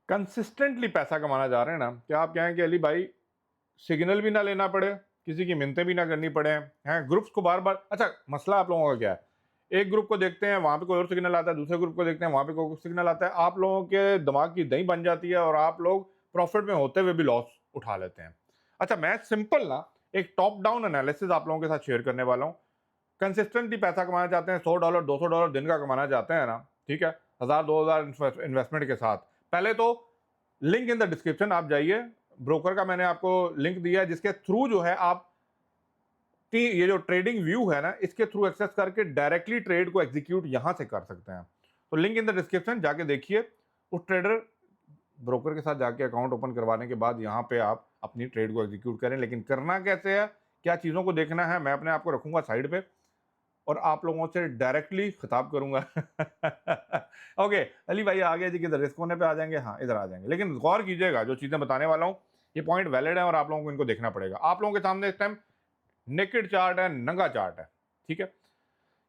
Consistently पैसा कमाना चाह रहे हैं ना, क्या आप कहें कि अली भाई सिग्नल भी ना लेना पड़े, किसी की मिन्नतें भी ना करनी पड़े हैं, ग्रुप्स को बार बार। अच्छा, मसला आप लोगों का क्या है, एक ग्रुप को देखते हैं वहां पे कोई और सिग्नल आता है, दूसरे ग्रुप को देखते हैं वहां पे कोई सिग्नल आता है, आप लोगों के दिमाग की दही बन जाती है और आप लोग प्रॉफिट में होते हुए भी लॉस उठा लेते हैं। अच्छा, मैं सिंपल ना एक टॉप डाउन एनालिसिस आप लोगों के साथ शेयर करने वाला हूँ। कंसिस्टेंटली पैसा कमाना चाहते हैं, $100 $200 दिन का कमाना चाहते हैं ना, ठीक है, 1000 2000 इन्वेस्टमेंट के साथ, पहले तो लिंक इन द डिस्क्रिप्शन आप जाइए, ब्रोकर का मैंने आपको लिंक दिया है जिसके थ्रू जो है आप ये जो ट्रेडिंग व्यू है ना, इसके थ्रू एक्सेस करके डायरेक्टली ट्रेड को एग्जीक्यूट यहां से कर सकते हैं। तो लिंक इन द डिस्क्रिप्शन जाके देखिए, उस ट्रेडर ब्रोकर के साथ जाके अकाउंट ओपन करवाने के बाद यहाँ पे आप अपनी ट्रेड को एग्जीक्यूट करें। लेकिन करना कैसे है, क्या चीज़ों को देखना है, मैं अपने आप को रखूंगा साइड पे और आप लोगों से डायरेक्टली खिताब करूंगा। ओके, अली भाई आ गया जी, किधर इस कोने पे आ जाएंगे, हाँ इधर आ जाएंगे, लेकिन गौर कीजिएगा जो चीज़ें बताने वाला हूँ ये पॉइंट वैलिड है और आप लोगों को इनको देखना पड़ेगा। आप लोगों के सामने इस टाइम नेकेड चार्ट है, नंगा चार्ट है, ठीक है।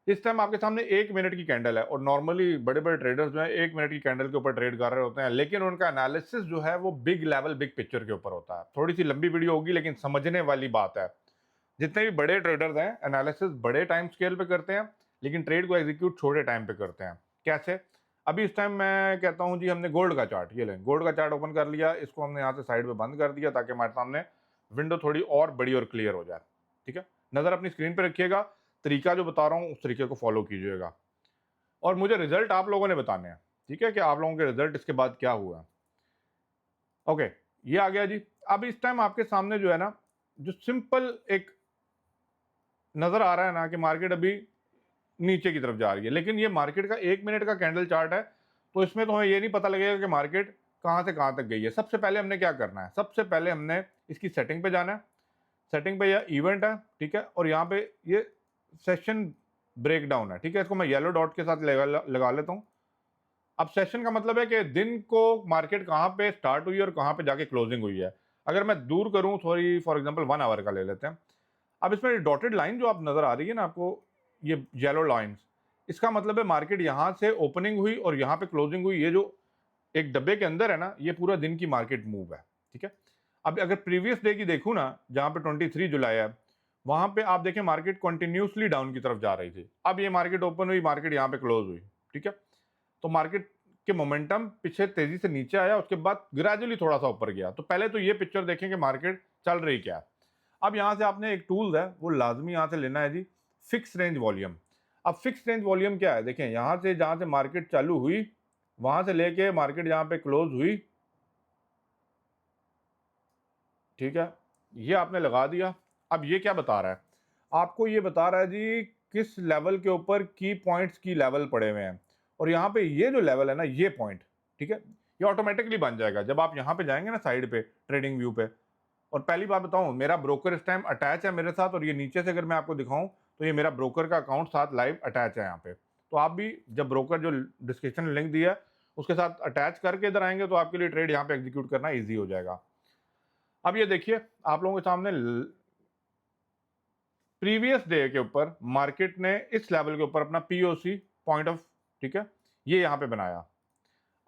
इस टाइम आपके सामने 1 मिनट की कैंडल है और नॉर्मली बड़े बड़े ट्रेडर्स जो है 1 मिनट की कैंडल के ऊपर ट्रेड कर रहे होते हैं, लेकिन उनका एनालिसिस जो है वो बिग लेवल बिग पिक्चर के ऊपर होता है। थोड़ी सी लंबी वीडियो होगी लेकिन समझने वाली बात है। जितने भी बड़े ट्रेडर्स हैं एनालिसिस बड़े टाइम स्केल पे करते हैं, लेकिन ट्रेड को एग्जीक्यूट छोटे टाइम पे करते हैं। कैसे? अभी इस टाइम मैं कहता हूं जी, हमने गोल्ड का चार्ट, ये लें, गोल्ड का चार्ट ओपन कर लिया, इसको हमने यहाँ से साइड पे बंद कर दिया ताकि हमारे सामने विंडो थोड़ी और बड़ी और क्लियर हो जाए, ठीक है। नजर अपनी स्क्रीन पे रखिएगा, तरीका जो बता रहा हूँ उस तरीके को फॉलो कीजिएगा और मुझे रिजल्ट आप लोगों ने बताने हैं, ठीक है, कि आप लोगों के रिजल्ट इसके बाद क्या हुआ। ओके, ये आ गया जी। अब इस टाइम आपके सामने जो है ना, जो सिंपल एक नजर आ रहा है ना कि मार्केट अभी नीचे की तरफ जा रही है, लेकिन ये मार्केट का 1 मिनट का कैंडल चार्ट है, तो इसमें तो हमें ये नहीं पता लगेगा कि मार्केट कहां से कहां तक गई है। सबसे पहले हमने क्या करना है, सबसे पहले हमने इसकी सेटिंग पे जाना है। सेटिंग पे यह इवेंट है, ठीक है, और यहाँ पे ये सेशन ब्रेकडाउन है, ठीक है, इसको मैं येलो डॉट के साथ लगा लेता हूँ। अब सेशन का मतलब है कि दिन को मार्केट कहाँ पे स्टार्ट हुई और कहाँ पे जाके क्लोजिंग हुई है। अगर मैं दूर करूँ, सॉरी फॉर एग्जांपल 1 आवर का ले लेते हैं। अब इसमें डॉटेड लाइन जो आप नजर आ रही है ना आपको, ये येलो लाइंस, इसका मतलब है मार्केट यहाँ से ओपनिंग हुई और यहाँ पे क्लोजिंग हुई। ये जो एक डब्बे के अंदर है ना, ये पूरा दिन की मार्केट मूव है, ठीक है। अब अगर प्रीवियस डे की देखूँ ना, जहाँ पे 23 जुलाई है, वहां पे आप देखें मार्केट कंटिन्यूसली डाउन की तरफ जा रही थी। अब ये मार्केट ओपन हुई, मार्केट यहाँ पे क्लोज हुई, ठीक है। तो मार्केट के मोमेंटम पीछे तेजी से नीचे आया, उसके बाद ग्रेजुअली थोड़ा सा ऊपर गया। तो पहले तो ये पिक्चर देखें कि मार्केट चल रही क्या है। अब यहां से आपने एक टूल है वो लाजमी यहां से लेना है जी, फिक्स रेंज वॉल्यूम। अब फिक्स रेंज वॉल्यूम क्या है, देखें यहां से जहां से मार्केट चालू हुई वहां से लेके मार्केट यहां पे क्लोज हुई, ठीक है, ये आपने लगा दिया। अब ये क्या बता रहा है आपको, ये बता रहा है जी किस लेवल के ऊपर की पॉइंट्स की लेवल पड़े हुए हैं, और यहाँ पे ये जो लेवल है ना, ये पॉइंट, ठीक है, ये ऑटोमेटिकली बन जाएगा जब आप यहाँ पे जाएंगे ना साइड पे ट्रेडिंग व्यू पे। और पहली बात बताऊं, मेरा ब्रोकर इस टाइम अटैच है मेरे साथ, और ये नीचे से अगर मैं आपको दिखाऊं तो ये मेरा ब्रोकर का अकाउंट साथ लाइव अटैच है यहाँ पे। तो आप भी जब ब्रोकर जो डिस्क्रिप्शन में लिंक दिया है उसके साथ अटैच करके इधर आएंगे तो आपके लिए ट्रेड यहाँ पे एग्जीक्यूट करना ईजी हो जाएगा। अब ये देखिए आप लोगों के सामने प्रीवियस डे के ऊपर मार्केट ने इस लेवल के ऊपर अपना पीओसी पॉइंट ऑफ, ठीक है, ये यहां पे बनाया।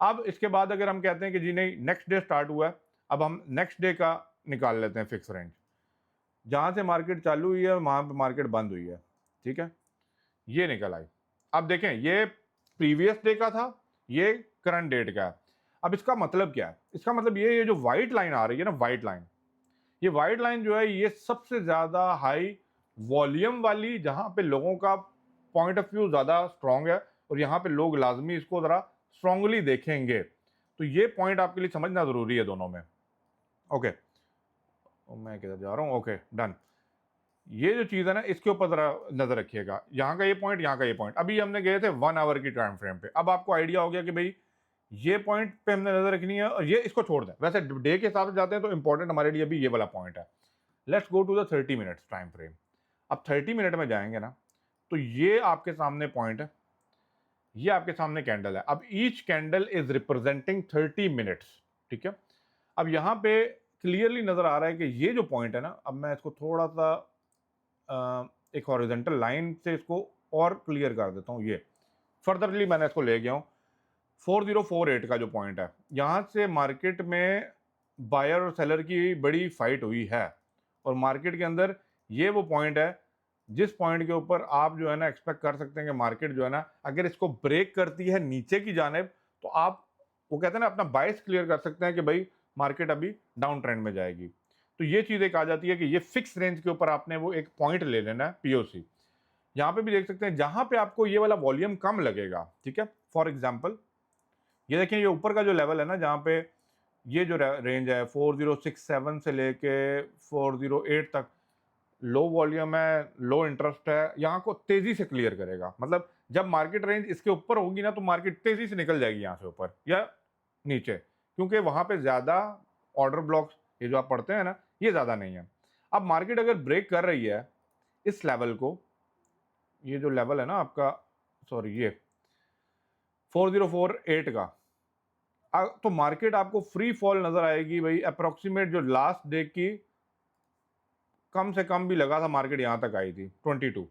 अब इसके बाद अगर हम कहते हैं कि जी नहीं नेक्स्ट डे स्टार्ट हुआ है, अब हम नेक्स्ट डे का निकाल लेते हैं फिक्स रेंज, जहां से मार्केट चालू हुई है वहां पे मार्केट बंद हुई है, ठीक है, ये निकल आई। अब देखें ये प्रीवियस डे का था, ये करंट डेट का है। अब इसका मतलब क्या है, इसका मतलब ये जो व्हाइट लाइन आ रही है ना, व्हाइट लाइन, ये व्हाइट लाइन जो है ये सबसे ज्यादा हाई वॉल्यूम वाली, जहां पे लोगों का पॉइंट ऑफ व्यू ज्यादा स्ट्रांग है और यहाँ पे लोग लाजमी इसको जरा स्ट्रांगली देखेंगे। तो ये पॉइंट आपके लिए समझना जरूरी है दोनों में। ओके, मैं किधर जा रहा हूँ, ओके डन। ये जो चीज है ना इसके ऊपर जरा नजर रखिएगा, यहाँ का ये पॉइंट, यहाँ का ये पॉइंट। अभी हमने गए थे 1 आवर की टाइम फ्रेम पे। अब आपको आइडिया हो गया कि भाई ये पॉइंट पे हमने नजर रखनी है और ये इसको छोड़ दें। वैसे डे के हिसाब से जाते हैं तो इंपॉर्टेंट हमारे लिए अभी ये वाला पॉइंट है। Let's go to the 30 minutes time frame. अब 30 मिनट में जाएंगे ना, तो ये आपके सामने पॉइंट है, ये आपके सामने कैंडल है। अब each candle is representing 30 minutes, ठीक है। अब यहां पे क्लियरली नजर आ रहा है कि ये जो पॉइंट है ना, अब मैं इसको थोड़ा सा एक हॉरिजॉन्टल लाइन से इसको और क्लियर कर देता हूं। ये फर्दरली मैंने इसको ले गया हूं। 4048 का जो पॉइंट है, यहाँ से मार्केट में बायर और सेलर की बड़ी फाइट हुई है और मार्केट के अंदर ये वो पॉइंट है जिस पॉइंट के ऊपर आप जो है ना एक्सपेक्ट कर सकते हैं कि मार्केट जो है ना अगर इसको ब्रेक करती है नीचे की जानिब तो आप वो कहते हैं ना अपना बायस क्लियर कर सकते हैं कि भाई मार्केट अभी डाउन ट्रेंड में जाएगी। तो ये चीज़ एक आ जाती है कि ये फिक्स रेंज के ऊपर आपने वो एक पॉइंट ले लेना है पीओसी। यहाँ पे भी देख सकते हैं जहां पे आपको ये वाला वॉल्यूम कम लगेगा, ठीक है, फॉर एग्जाम्पल ये देखें ये ऊपर का जो लेवल है ना जहाँ पे ये जो रेंज है 4067 से लेके 408 तक लो वॉल्यूम है, लो इंटरेस्ट है, यहाँ को तेजी से क्लियर करेगा। मतलब जब मार्केट रेंज इसके ऊपर होगी ना तो मार्केट तेजी से निकल जाएगी यहाँ से ऊपर या नीचे, क्योंकि वहां पे ज्यादा ऑर्डर ब्लॉक्स ये जो आप पढ़ते हैं ना ये ज्यादा नहीं है। अब मार्केट अगर ब्रेक कर रही है इस लेवल को, ये जो लेवल है ना आपका, सॉरी ये 4048 का, तो मार्केट आपको फ्री फॉल नजर आएगी भाई। अप्रोक्सीमेट जो लास्ट डे की कम से कम भी लगा था मार्केट यहां तक आई थी 22,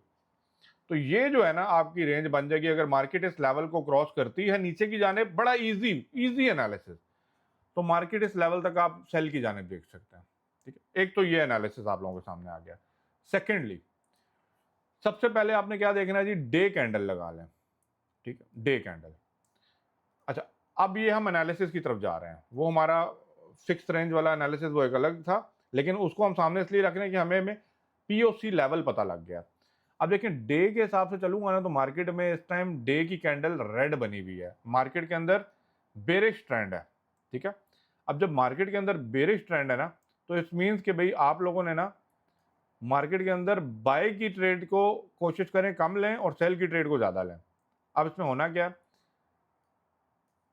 तो ये जो है ना आपकी रेंज बन जाएगी अगर मार्केट इस लेवल को क्रॉस करती है नीचे की जाने। बड़ा इजी एनालिसिस, तो मार्केट इस लेवल तक आप सेल की जाने देख सकते हैं, ठीक है। एक तो ये एनालिसिस आप लोगों के सामने आ गया। सेकेंडली सबसे पहले आपने क्या देखना है जी, डे कैंडल लगा लें, ठीक है, डे कैंडल। अच्छा, अब ये हम एनालिसिस की तरफ जा रहे हैं, वो हमारा फिक्स रेंज वाला एनालिसिस वो एक अलग था, लेकिन उसको हम सामने इसलिए रख रहे हैं कि हमें पीओसी लेवल पता लग गया। अब देखें डे के हिसाब से चलूंगा ना तो मार्केट में इस टाइम डे की कैंडल रेड बनी हुई है, मार्केट के अंदर बेरिश ट्रेंड है, ठीक है। अब जब मार्केट के अंदर बेरिश ट्रेंड है ना तो इट मीन्स कि भाई आप लोगों ने ना मार्केट के अंदर बाय की ट्रेड को कोशिश करें कम लें और सेल की ट्रेड को ज्यादा लें। अब इसमें होना क्या है,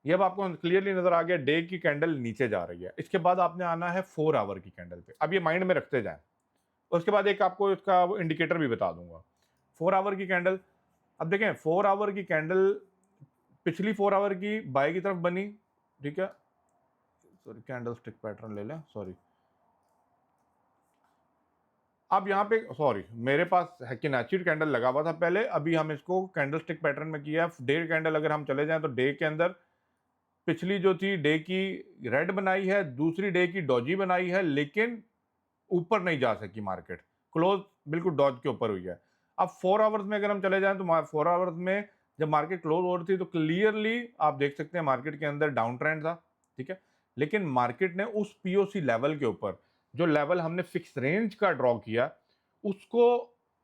ये अब आपको क्लियरली नजर आ गया, डे की कैंडल नीचे जा रही है। इसके बाद आपने आना है 4 आवर की कैंडल पे। अब ये माइंड में रखते जाएं, उसके बाद एक आपको इसका इंडिकेटर भी बता दूंगा। 4 आवर की कैंडल, अब देखें 4 आवर की कैंडल पिछली 4 आवर की बाय की तरफ बनी, ठीक है, सॉरी कैंडल स्टिक पैटर्न ले लें, सॉरी अब यहाँ पे सॉरी मेरे पास हैकिनाची कैंडल लगा हुआ था पहले, अभी हम इसको कैंडल स्टिक पैटर्न में किया है। डे कैंडल अगर हम चले जाएं तो डे के अंदर पिछली जो थी डे की रेड बनाई है, दूसरी डे की डॉजी बनाई है, लेकिन ऊपर नहीं जा सकी मार्केट, क्लोज बिल्कुल डॉज के ऊपर हुई है। अब 4 आवर्स में अगर हम चले जाएं तो 4 आवर्स में जब मार्केट क्लोज हो रही थी तो क्लियरली आप देख सकते हैं मार्केट के अंदर डाउन ट्रेंड था, ठीक है। लेकिन मार्केट ने उस पीओसी लेवल के ऊपर जो लेवल हमने फिक्स रेंज का ड्रॉ किया उसको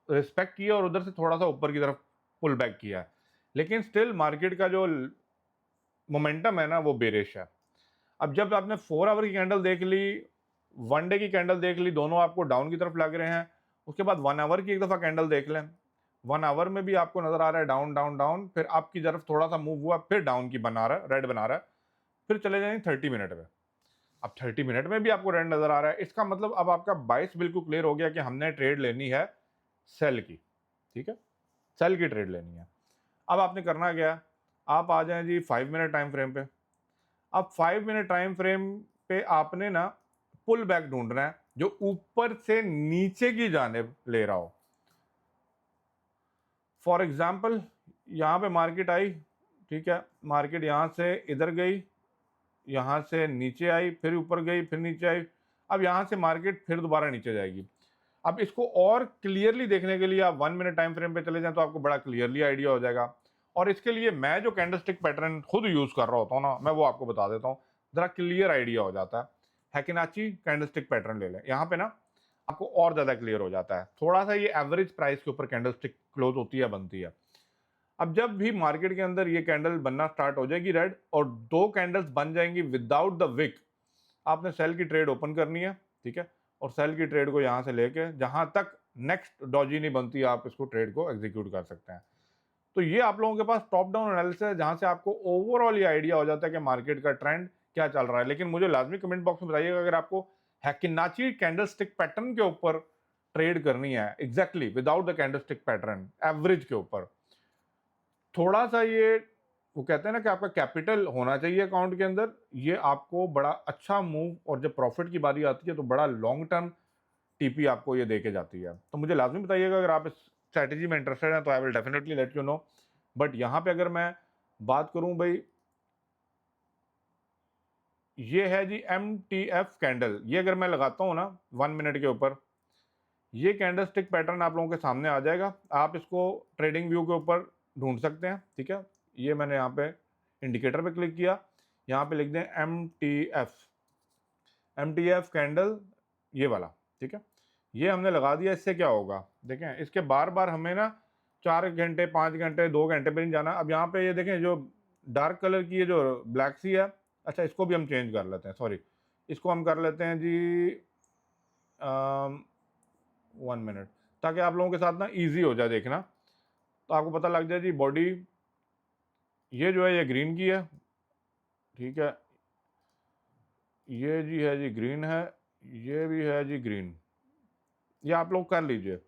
रिस्पेक्ट किया और उधर से थोड़ा सा ऊपर की तरफ पुल बैक किया, लेकिन स्टिल मार्केट का जो मोमेंटम है ना वो बेरिश है। अब जब आपने 4 आवर की कैंडल देख ली, 1 डे की कैंडल देख ली, दोनों आपको डाउन की तरफ लग रहे हैं, उसके बाद 1 आवर की एक दफ़ा कैंडल देख लें, 1 आवर में भी आपको नजर आ रहा है डाउन डाउन डाउन, फिर आपकी तरफ थोड़ा सा मूव हुआ, फिर डाउन की बना रहा है, रेड बना रहा है, फिर चले जाएंगे 30 मिनट में। अब 30 मिनट में भी आपको रेड नजर आ रहा है, इसका मतलब अब आपका बाइस बिल्कुल क्लियर हो गया कि हमने ट्रेड लेनी है सेल की, ठीक है, सेल की ट्रेड लेनी है। अब आपने करना क्या, आप आ जाएं जी 5 मिनट टाइम फ्रेम पे। अब 5 मिनट टाइम फ्रेम पे आपने ना पुल बैक ढूंढना है जो ऊपर से नीचे की जानिब ले रहा हो। फॉर एग्जाम्पल यहाँ पे मार्केट आई, ठीक है, मार्केट यहाँ से इधर गई, यहाँ से नीचे आई, फिर ऊपर गई, फिर नीचे आई, अब यहाँ से मार्केट फिर दोबारा नीचे जाएगी। अब इसको और क्लियरली देखने के लिए आप 1 मिनट टाइम फ्रेम पे चले जाएं तो आपको बड़ा क्लियरली आइडिया हो जाएगा। और इसके लिए मैं जो कैंडलस्टिक पैटर्न खुद यूज कर रहा होता हूँ ना, मैं वो आपको बता देता हूँ, जरा क्लियर आइडिया हो जाता है। हैकिनाची कैंडलस्टिक पैटर्न ले लें, यहाँ पे ना आपको और ज्यादा क्लियर हो जाता है। थोड़ा सा ये एवरेज प्राइस के ऊपर कैंडलस्टिक क्लोज होती है, बनती है। अब जब भी मार्केट के अंदर ये कैंडल बनना स्टार्ट हो जाएगी रेड और 2 कैंडल्स बन जाएंगी विदाउट द विक, आपने सेल की ट्रेड ओपन करनी है, ठीक है, और सेल की ट्रेड को यहाँ से लेके जहां तक नेक्स्ट डॉजी नहीं बनती आप इसको ट्रेड को एग्जीक्यूट कर सकते हैं। तो ये आप लोगों के पास टॉप डाउन एनालिसिस है जहां से आपको ओवरऑल ये आइडिया हो जाता है कि मार्केट का ट्रेंड क्या चल रहा है। लेकिन मुझे लाजमी कमेंट बॉक्स में बताइएगा अगर आपको हैकिनाची कैंडलस्टिक पैटर्न के ऊपर ट्रेड करनी है, exactly without the candlestick pattern, average के ऊपर, थोड़ा सा ये वो कहते हैं ना कि आपका कैपिटल होना चाहिए अकाउंट के अंदर, ये आपको बड़ा अच्छा मूव, और जब प्रॉफिट की बारी आती है तो बड़ा लॉन्ग टर्म टीपी आपको ये देके जाती है। तो मुझे लाजमी बताइएगा अगर आप इस स्ट्रैटेजी में इंटरेस्टेड हैं तो I will definitely let you know. But यहाँ पे अगर मैं बात करूँ भाई ये है जी MTF कैंडल। ये अगर मैं लगाता हूँ ना 1 मिनट के ऊपर, ये कैंडल स्टिक पैटर्न आप लोगों के सामने आ जाएगा। आप इसको ट्रेडिंग व्यू के ऊपर ढूंढ सकते हैं, ठीक है। ये मैंने यहाँ पे इंडिकेटर पे क्लिक किया, यहाँ पे लिख दें MTF कैंडल, ये वाला, ठीक है। ये हमने लगा दिया। इससे क्या होगा देखें, इसके बार बार हमें ना 4 घंटे 5 घंटे 2 घंटे पे नहीं जाना। अब यहाँ पे ये देखें जो डार्क कलर की ये जो ब्लैक सी है, अच्छा इसको भी हम चेंज कर लेते हैं, सॉरी इसको हम कर लेते हैं जी 1 मिनट, ताकि आप लोगों के साथ ना इजी हो जाए देखना, तो आपको पता लग जाए जी बॉडी ये जो है ये ग्रीन की है, ठीक है। ये जी है जी ग्रीन है, ये भी है जी ग्रीन। ये आप लोग कर लीजिए,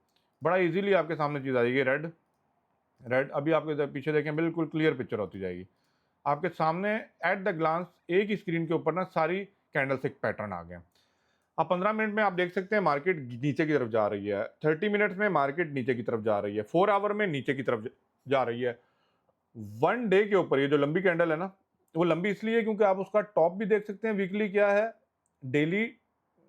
बड़ा इजीली आपके सामने चीज़ आ जाएगी। रेड रेड अभी आपके पीछे देखें, बिल्कुल क्लियर पिक्चर होती जाएगी आपके सामने एट द ग्लांस। एक ही स्क्रीन के ऊपर ना सारी कैंडलस्टिक पैटर्न आ गए। अब 15 मिनट में आप देख सकते हैं मार्केट नीचे की तरफ जा रही है, 30 मिनट्स में मार्केट नीचे की तरफ जा रही है, 4 आवर में नीचे की तरफ जा रही है। 1 डे के ऊपर ये जो लंबी कैंडल है ना, वो लंबी इसलिए क्योंकि आप उसका टॉप भी देख सकते हैं, वीकली क्या है, डेली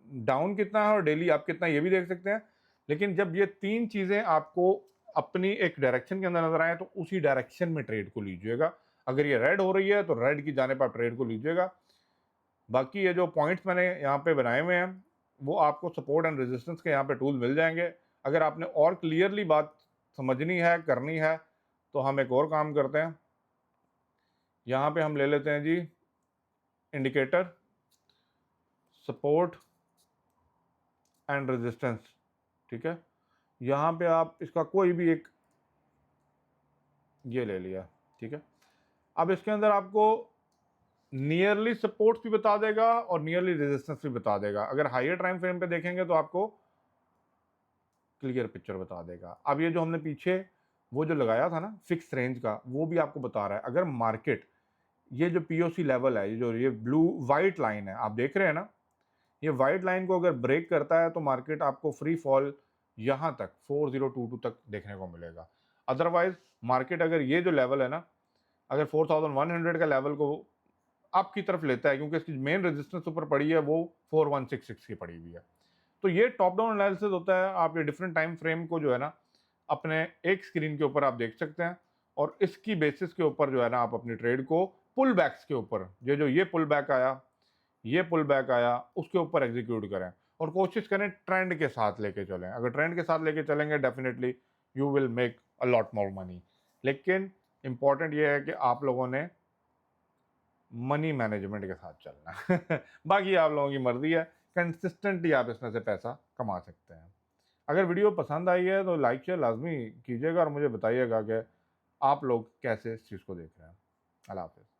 डाउन कितना है और डेली अप कितना है, ये भी देख सकते हैं। लेकिन जब ये 3 चीज़ें आपको अपनी एक डायरेक्शन के अंदर नजर आए, तो उसी डायरेक्शन में ट्रेड को लीजिएगा। अगर ये रेड हो रही है तो रेड की जाने पर ट्रेड को लीजिएगा। बाकी ये जो पॉइंट्स मैंने यहाँ पे बनाए हुए हैं, वो आपको सपोर्ट एंड रेजिस्टेंस के यहाँ पे टूल मिल जाएंगे। अगर आपने और क्लियरली बात समझनी है, करनी है, तो हम एक और काम करते हैं। यहाँ पे हम ले लेते हैं जी इंडिकेटर, सपोर्ट एंड रेजिस्टेंस, ठीक है। यहाँ पे आप इसका कोई भी एक ये ले लिया, ठीक है। अब इसके अंदर आपको नियरली सपोर्ट्स भी बता देगा और नियरली रेजिस्टेंस भी बता देगा। अगर हायर टाइम फ्रेम पे देखेंगे तो आपको क्लियर पिक्चर बता देगा। अब ये जो हमने पीछे वो जो लगाया था ना फिक्स रेंज का, वो भी आपको बता रहा है अगर मार्केट ये जो POC लेवल है, ये जो ये ब्लू वाइट लाइन है आप देख रहे हैं ना, ये वाइट लाइन को अगर ब्रेक करता है तो मार्केट आपको फ्री फॉल यहाँ तक 4022 तक देखने को मिलेगा। अदरवाइज मार्केट अगर ये जो लेवल है ना, अगर 4100 का लेवल को आपकी तरफ लेता है, क्योंकि इसकी मेन रेजिस्टेंस ऊपर पड़ी है वो 4166 की पड़ी हुई है। तो ये टॉप डाउन एनालिसिस होता है। आप ये डिफरेंट टाइम फ्रेम को जो है ना अपने एक स्क्रीन के ऊपर आप देख सकते हैं, और इसकी बेसिस के ऊपर जो है ना आप अपनी ट्रेड को पुल बैक्स के ऊपर, ये पुल बैक आया, ये पुल बैक आया, उसके ऊपर एग्जीक्यूट करें और कोशिश करें ट्रेंड के साथ लेके चलें। अगर ट्रेंड के साथ लेके चलेंगे definitely you will make a lot more money. लेकिन इंपॉर्टेंट ये है कि आप लोगों ने मनी मैनेजमेंट के साथ चलना है। बाकी आप लोगों की मर्जी है, कंसिस्टेंटली आप इसमें से पैसा कमा सकते हैं। अगर वीडियो पसंद आई है तो लाइक शेयर लाजमी कीजिएगा और मुझे बताइएगा कि आप लोग कैसे इस चीज़ को देख रहे हैं। अल्लाह हाफ़िज़।